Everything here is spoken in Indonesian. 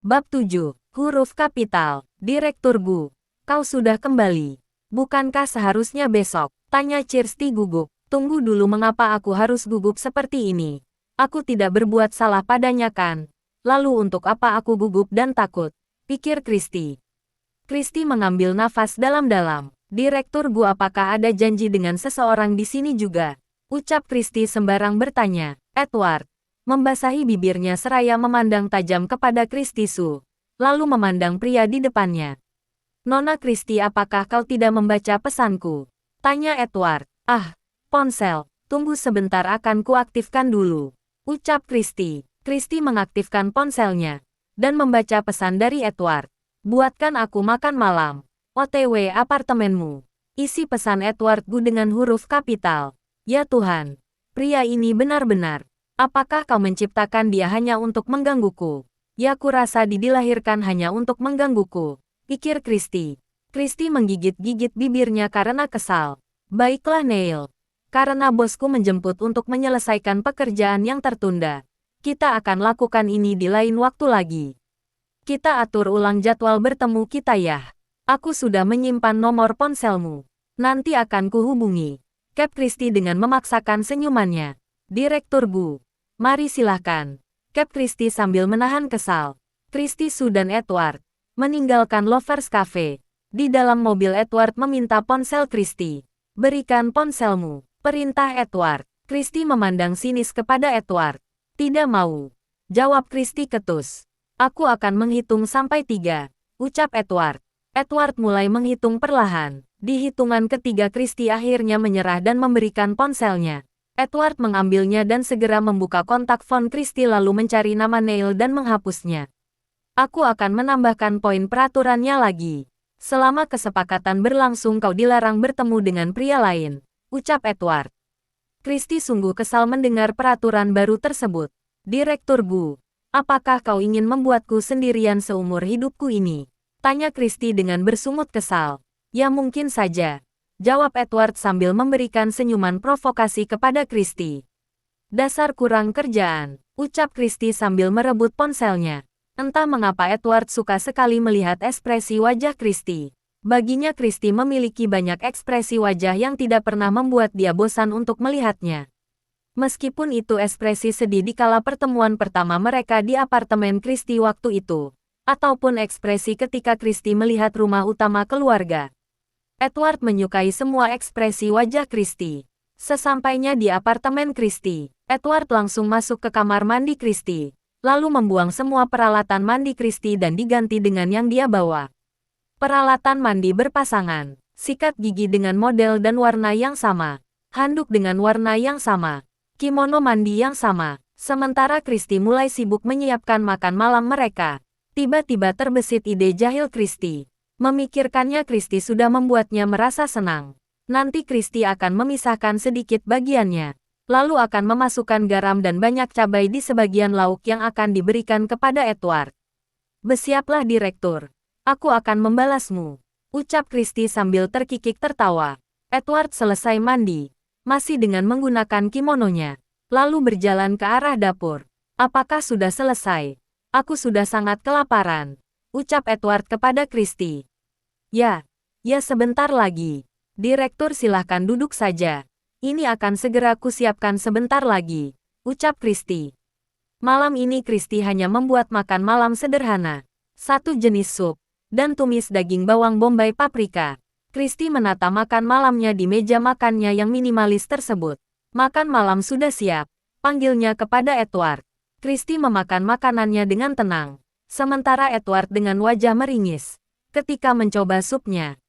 Bab 7, Huruf Kapital. Direktur Gu, kau sudah kembali. Bukankah seharusnya besok? Tanya Kirsty gugup. Tunggu dulu, mengapa aku harus gugup seperti ini? Aku tidak berbuat salah padanya kan? Lalu untuk apa aku gugup dan takut? Pikir Kirsty. Kirsty mengambil nafas dalam-dalam. Direktur Gu, apakah ada janji dengan seseorang di sini juga? Ucap Kirsty sembarang bertanya. Edward membasahi bibirnya seraya memandang tajam kepada Kirsty Su, lalu memandang pria di depannya. Nona Kirsty, apakah kau tidak membaca pesanku? Tanya Edward. Ah, ponsel, tunggu sebentar, akan kuaktifkan dulu. Ucap Kirsty. Kirsty mengaktifkan ponselnya dan membaca pesan dari Edward. Buatkan aku makan malam. OTW apartemenmu. Isi pesan Edward Gu dengan huruf kapital. Ya Tuhan, pria ini benar-benar. Apakah kau menciptakan dia hanya untuk menggangguku? Ya, kurasa dilahirkan hanya untuk menggangguku, pikir Kirsty. Kirsty menggigit-gigit bibirnya karena kesal. Baiklah Neil. Karena bosku menjemput untuk menyelesaikan pekerjaan yang tertunda, kita akan lakukan ini di lain waktu lagi. Kita atur ulang jadwal bertemu kita ya. Aku sudah menyimpan nomor ponselmu. Nanti akan kuhubungi. Cap Kirsty dengan memaksakan senyumannya. Direktur Gu, mari silahkan. Cap Kirsty sambil menahan kesal. Kirsty Su dan Edward meninggalkan Lovers Cafe. Di dalam mobil Edward meminta ponsel Kirsty. Berikan ponselmu, perintah Edward. Kirsty memandang sinis kepada Edward. Tidak mau. Jawab Kirsty ketus. Aku akan menghitung sampai 3. Ucap Edward. Edward mulai menghitung perlahan. Di hitungan ketiga Kirsty akhirnya menyerah dan memberikan ponselnya. Edward mengambilnya dan segera membuka kontak phone Kirsty lalu mencari nama Neil dan menghapusnya. Aku akan menambahkan poin peraturannya lagi. Selama kesepakatan berlangsung kau dilarang bertemu dengan pria lain, ucap Edward. Kirsty sungguh kesal mendengar peraturan baru tersebut. Direktur Gu, apakah kau ingin membuatku sendirian seumur hidupku ini? Tanya Kirsty dengan bersungut kesal. Ya mungkin saja. Jawab Edward sambil memberikan senyuman provokasi kepada Kirsty. Dasar kurang kerjaan, ucap Kirsty sambil merebut ponselnya. Entah mengapa Edward suka sekali melihat ekspresi wajah Kirsty. Baginya Kirsty memiliki banyak ekspresi wajah yang tidak pernah membuat dia bosan untuk melihatnya. Meskipun itu ekspresi sedih di kala pertemuan pertama mereka di apartemen Kirsty waktu itu, ataupun ekspresi ketika Kirsty melihat rumah utama keluarga. Edward menyukai semua ekspresi wajah Kirsty. Sesampainya di apartemen Kirsty, Edward langsung masuk ke kamar mandi Kirsty, lalu membuang semua peralatan mandi Kirsty dan diganti dengan yang dia bawa. Peralatan mandi berpasangan, sikat gigi dengan model dan warna yang sama, handuk dengan warna yang sama, kimono mandi yang sama. Sementara Kirsty mulai sibuk menyiapkan makan malam mereka, tiba-tiba terbesit ide jahil Kirsty. Memikirkannya Kirsty sudah membuatnya merasa senang. Nanti Kirsty akan memisahkan sedikit bagiannya, lalu akan memasukkan garam dan banyak cabai di sebagian lauk yang akan diberikan kepada Edward. Bersiaplah direktur, aku akan membalasmu, ucap Kirsty sambil terkikik tertawa. Edward selesai mandi, masih dengan menggunakan kimononya, lalu berjalan ke arah dapur. Apakah sudah selesai? Aku sudah sangat kelaparan, ucap Edward kepada Kirsty. Ya sebentar lagi. Direktur, silahkan duduk saja. Ini akan segera kusiapkan sebentar lagi, ucap Kirsty. Malam ini Kirsty hanya membuat makan malam sederhana. 1 jenis sup, dan tumis daging bawang bombay paprika. Kirsty menata makan malamnya di meja makannya yang minimalis tersebut. Makan malam sudah siap, panggilnya kepada Edward. Kirsty memakan makanannya dengan tenang. Sementara Edward dengan wajah meringis ketika mencoba supnya.